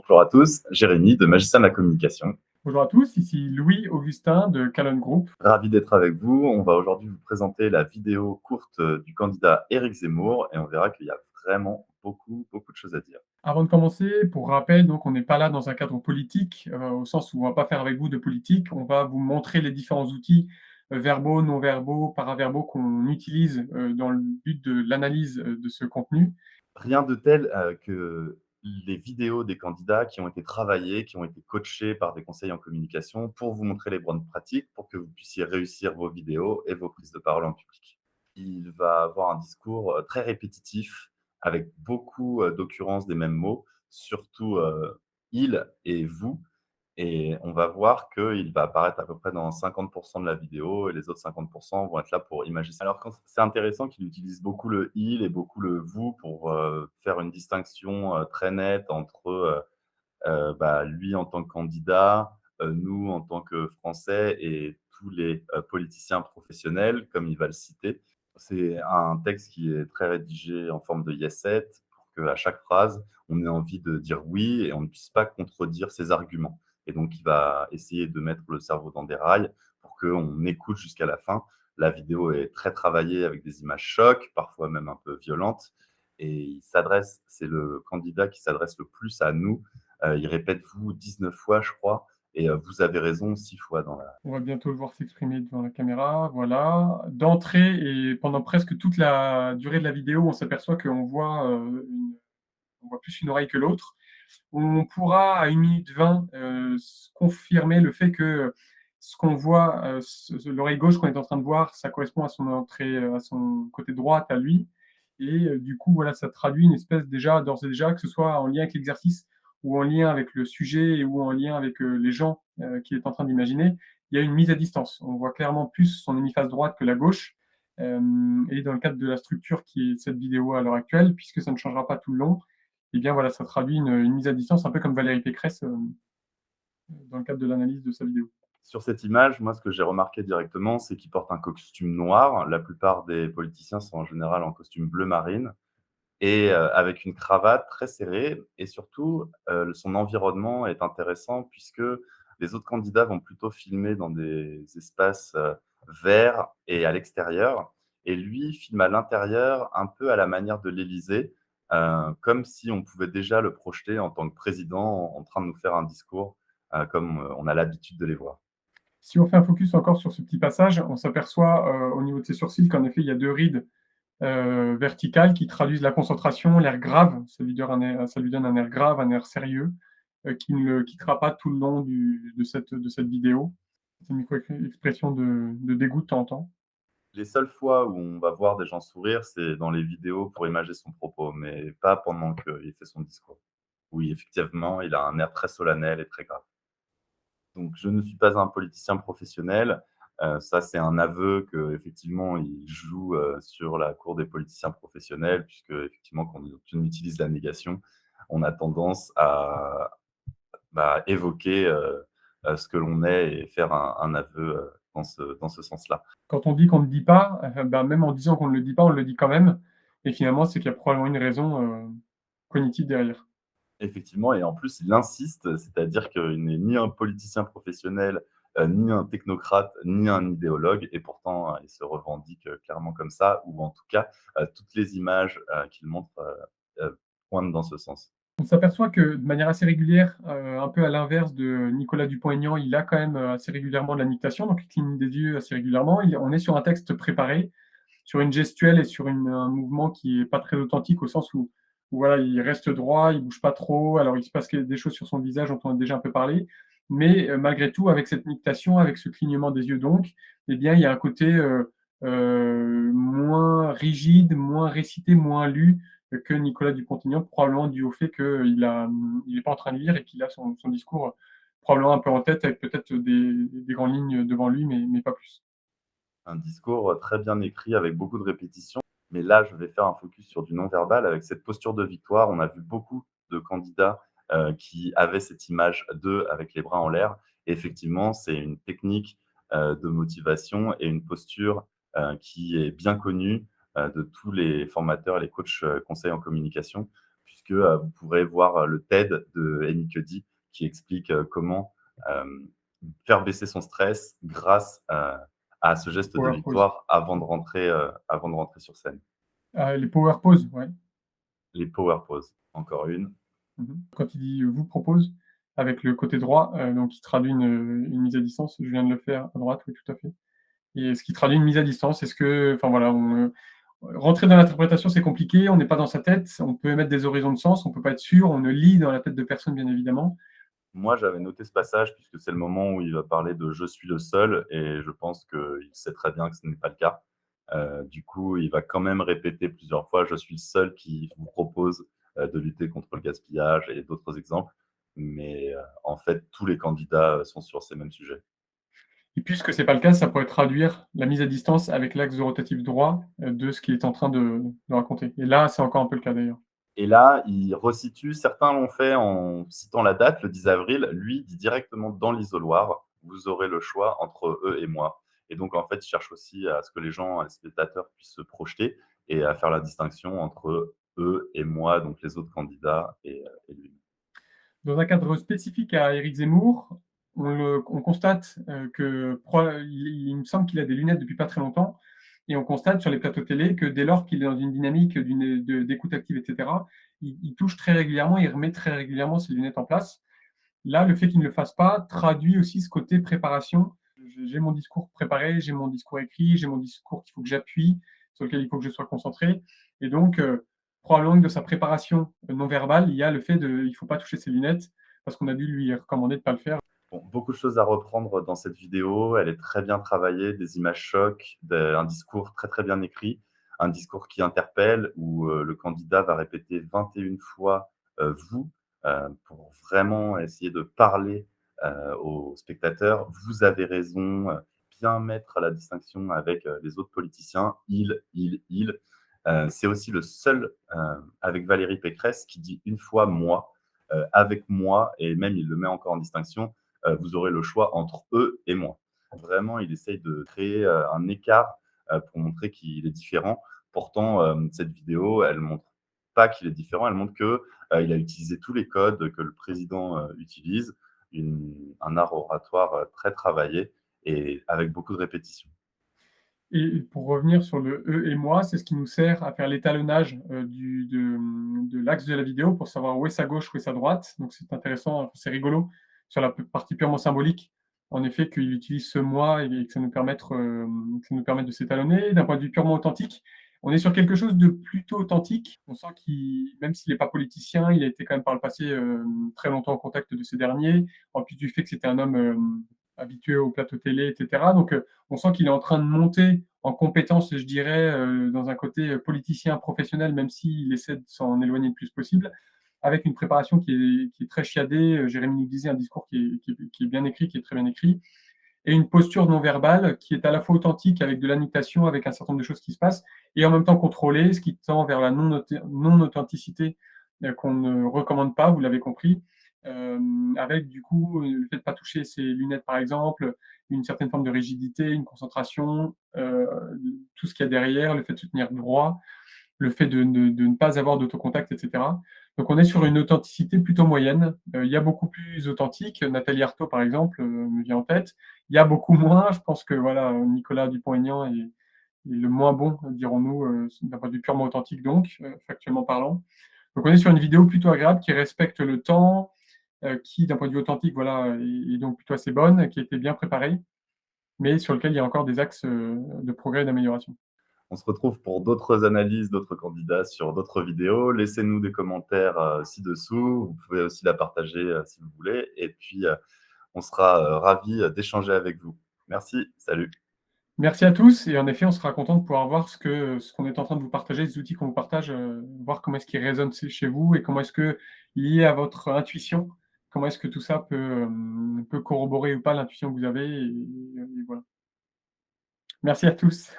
Bonjour à tous, Jérémy de Magicien de la Communication. Bonjour à tous, ici Louis-Augustin de Calonne Group. Ravi d'être avec vous. On va aujourd'hui vous présenter la vidéo courte du candidat Éric Zemmour et on verra qu'il y a vraiment beaucoup de choses à dire. Avant de commencer, pour rappel, donc on n'est pas là dans un cadre politique, au sens où on ne va pas faire avec vous de politique. On va vous montrer les différents outils verbaux, non verbaux, paraverbaux qu'on utilise dans le but de l'analyse de ce contenu. Rien de tel que les vidéos des candidats qui ont été travaillées, qui ont été coachés par des conseils en communication pour vous montrer les bonnes pratiques, pour que vous puissiez réussir vos vidéos et vos prises de parole en public. Il va avoir un discours très répétitif avec beaucoup d'occurrences des mêmes mots, surtout il et vous. Et on va voir qu'il va apparaître à peu près dans 50 de la vidéo et les autres 50 vont être là pour imager ça. Alors quand c'est intéressant qu'il utilise beaucoup le «il» et beaucoup le «vous» pour, faire une distinction, très nette entre, lui en tant que candidat, nous en tant que Français et tous les, politiciens professionnels, comme il va le citer. C'est un texte qui est très rédigé en forme de yes-set pour qu'à chaque phrase, on ait envie de dire «oui» et on ne puisse pas contredire ses arguments et donc il va essayer de mettre le cerveau dans des rails pour qu'on écoute jusqu'à la fin. La vidéo est très travaillée avec des images chocs, parfois même un peu violentes et c'est le candidat qui s'adresse le plus à nous. Il répète «vous» 19 fois, je crois, et «vous avez raison» 6 fois dans la. On va bientôt le voir s'exprimer devant la caméra, voilà. D'entrée et pendant presque toute la durée de la vidéo, on s'aperçoit qu'on voit, on voit plus une oreille que l'autre. On pourra à 1 minute 20 confirmer le fait que ce qu'on voit, l'oreille gauche qu'on est en train de voir, ça correspond à son entrée, à son côté droite à lui. Et du coup, voilà, ça traduit une espèce déjà, d'ores et déjà, que ce soit en lien avec l'exercice ou en lien avec le sujet ou en lien avec les gens qu'il est en train d'imaginer, il y a une mise à distance. On voit clairement plus son hémiface droite que la gauche. Et dans le cadre de la structure qui est cette vidéo à l'heure actuelle, puisque ça ne changera pas tout le long, et bien voilà, ça traduit une mise à distance, un peu comme Valérie Pécresse dans le cadre de l'analyse de sa vidéo. Sur cette image, moi, ce que j'ai remarqué directement, c'est qu'il porte un costume noir. La plupart des politiciens sont en général en costume bleu marine et avec une cravate très serrée et surtout, son environnement est intéressant puisque les autres candidats vont plutôt filmer dans des espaces, verts et à l'extérieur et lui filme à l'intérieur un peu à la manière de l'Élysée, comme si on pouvait déjà le projeter en tant que président en train de nous faire un discours, comme, on a l'habitude de les voir. Si on fait un focus encore sur ce petit passage, on s'aperçoit au niveau de ses sourcils qu'en effet, il y a deux rides verticales qui traduisent la concentration, l'air grave. Ça lui donne un air grave, un air sérieux, qui ne le quittera pas tout le long de cette vidéo. C'est une micro-expression de dégoût de temps en temps. Les seules fois où on va voir des gens sourire, c'est dans les vidéos pour imager son propos, mais pas pendant qu'il fait son discours. Oui, effectivement, il a un air très solennel et très grave. Donc je ne suis pas un politicien professionnel, ça c'est un aveu qu'effectivement il joue, sur la cour des politiciens professionnels puisque effectivement quand on utilise la négation, on a tendance à, évoquer, ce que l'on est et faire un aveu, dans ce sens-là. Quand on dit qu'on ne dit pas, même en disant qu'on ne le dit pas, on le dit quand même. Et finalement, c'est qu'il y a probablement une raison cognitive derrière. Effectivement et en plus, il insiste, c'est-à-dire qu'il n'est ni un politicien professionnel, ni un technocrate, ni un idéologue et pourtant, il se revendique, clairement comme ça ou en tout cas, toutes les images, qu'il montre, pointent dans ce sens. On s'aperçoit que de manière assez régulière, un peu à l'inverse de Nicolas Dupont-Aignan, il a quand même, assez régulièrement de la nutation, donc il cligne des yeux assez régulièrement. On est sur un texte préparé, sur une gestuelle et sur un mouvement qui est pas très authentique au sens où voilà, il reste droit, il bouge pas trop. Alors il se passe des choses sur son visage dont on a déjà un peu parlé, mais malgré tout, avec cette nutation, avec ce clignement des yeux donc, eh bien, il y a un côté, moins rigide, moins récité, moins lu, que Nicolas Dupont-Aignan, probablement dû au fait il n'est pas en train de lire et qu'il a son discours probablement un peu en tête avec peut-être des grandes lignes devant lui, mais pas plus. Un discours, très bien écrit avec beaucoup de répétitions. Mais là, je vais faire un focus sur du non-verbal avec cette posture de victoire. On a vu beaucoup de candidats, qui avaient cette image d'eux avec les bras en l'air et effectivement, c'est une technique, de motivation et une posture, qui est bien connue, de tous les formateurs et les coachs, conseils en communication puisque, vous pourrez voir, le TED de Amy Cuddy qui explique, comment, faire baisser son stress grâce à ce geste de Power pose. victoire avant de rentrer sur scène. Les power poses, ouais. Les power poses, encore une. Mmh. Quand il dit, «vous propose» avec le côté droit, donc il traduit une mise à distance. Je viens de le faire à droite, oui, tout à fait. Et ce qui traduit une mise à distance, est-ce que enfin voilà, rentrer dans l'interprétation, c'est compliqué, on n'est pas dans sa tête, on peut émettre des horizons de sens, on peut pas être sûr, on ne lit dans la tête de personne, bien évidemment. Moi, j'avais noté ce passage puisque c'est le moment où il va parler de «Je suis le seul» et je pense qu'il sait très bien que ce n'est pas le cas. Du coup, il va quand même répéter plusieurs fois: «Je suis le seul qui vous propose, de lutter contre le gaspillage» et d'autres exemples. Mais, en fait, tous les candidats, sont sur ces mêmes sujets. Et puisque c'est pas le cas, ça pourrait traduire la mise à distance avec l'axe de rotatif droit, de ce qu'il est en train de raconter. Et là, c'est encore un peu le cas d'ailleurs. Et là, il resitue, certains l'ont fait en citant la date, le 10 avril. Lui dit directement dans l'isoloir: «Vous aurez le choix entre eux et moi» et donc en fait, il cherche aussi à ce que les gens, les spectateurs puissent se projeter et à faire la distinction entre eux et moi, donc les autres candidats et lui. Dans un cadre spécifique à Éric Zemmour, on constate, que il me semble qu'il a des lunettes depuis pas très longtemps et on constate sur les plateaux télé que dès lors qu'il est dans une dynamique d'écoute active et cetera, il touche très régulièrement, il remet très régulièrement ses lunettes en place. Là, le fait qu'il ne le fasse pas traduit aussi ce côté préparation. J'ai mon discours préparé, j'ai mon discours écrit, j'ai mon discours qu'il faut que j'appuie, sur lequel il faut que je sois concentré et donc probablement que de sa préparation non verbale, il y a le fait de il ne faut pas toucher ses lunettes parce qu'on a dû lui recommander de ne pas le faire. Bon, beaucoup de choses à reprendre dans cette vidéo. Elle est très bien travaillée, des images chocs, un discours très, très bien écrit, un discours qui interpelle où, le candidat va répéter 21 fois, «vous», pour vraiment essayer de parler, aux spectateurs. «Vous avez raison», bien mettre la distinction avec, les autres politiciens. Il». C'est aussi le seul, avec Valérie Pécresse qui dit une fois «moi», «avec moi» et même il le met encore en distinction, vous aurez le choix entre eux et moi. Vraiment, il essaye de créer un écart pour montrer qu'il est différent. Pourtant, cette vidéo, elle montre pas qu'il est différent, elle montre que il a utilisé tous les codes que le président utilise, un art oratoire très travaillé et avec beaucoup de répétitions. Et pour revenir sur le «eux» et «moi», c'est ce qui nous sert à faire l'étalonnage, de l'axe de la vidéo pour savoir où est sa gauche, où est sa droite. Donc c'est intéressant, enfin, c'est rigolo sur la partie purement symbolique, en effet, qu'il utilise ce «moi» et que ça nous permette de s'étalonner. D'un point de vue purement authentique, on est sur quelque chose de plutôt authentique. On sent qu'il même s'il n'est pas politicien, il a été quand même par le passé, très longtemps en contact de ces derniers. En plus du fait que c'était un homme, habitué au plateau télé et cetera. Donc on sent qu'il est en train de monter en compétence, je dirais, dans un côté politicien professionnel, même s'il essaie de s'en éloigner le plus possible, avec une préparation qui est très chiadée. Jérémy nous disait un discours qui est bien écrit, qui est très bien écrit, et une posture non verbale qui est à la fois authentique avec de l'annotation, avec un certain nombre de choses qui se passent, et en même temps contrôlée, ce qui tend vers la non-authenticité qu'on ne recommande pas, vous l'avez compris, avec du coup le fait de ne pas toucher ses lunettes par exemple, une certaine forme de rigidité, une concentration, tout ce qu'il y a derrière, le fait de se tenir droit, le fait de ne pas avoir d'autocontact, et cetera. Donc on est sur une authenticité plutôt moyenne. Il y a beaucoup plus authentique, Nathalie Arthaud par exemple, me vient en tête. Il y a beaucoup moins, je pense que voilà, Nicolas Dupont-Aignan est le moins bon, dirons-nous, d'un point de vue purement authentique donc, factuellement parlant. Donc on est sur une vidéo plutôt agréable qui respecte le temps, qui d'un point de vue authentique, voilà, est donc plutôt assez bonne, qui a été bien préparée, mais sur lequel il y a encore des axes, de progrès et d'amélioration. On se retrouve pour d'autres analyses, d'autres candidats sur d'autres vidéos. Laissez-nous des commentaires ci-dessous. Vous pouvez aussi la partager si vous voulez. Et puis, on sera ravis d'échanger avec vous. Merci, salut. Merci à tous et en effet, on sera content de pouvoir voir ce qu'on est en train de vous partager, les outils qu'on vous partage, voir comment est-ce qu'ils résonnent chez vous et comment est-ce que, lié à votre intuition, comment est-ce que tout ça peut corroborer ou pas l'intuition que vous avez et voilà. Merci à tous.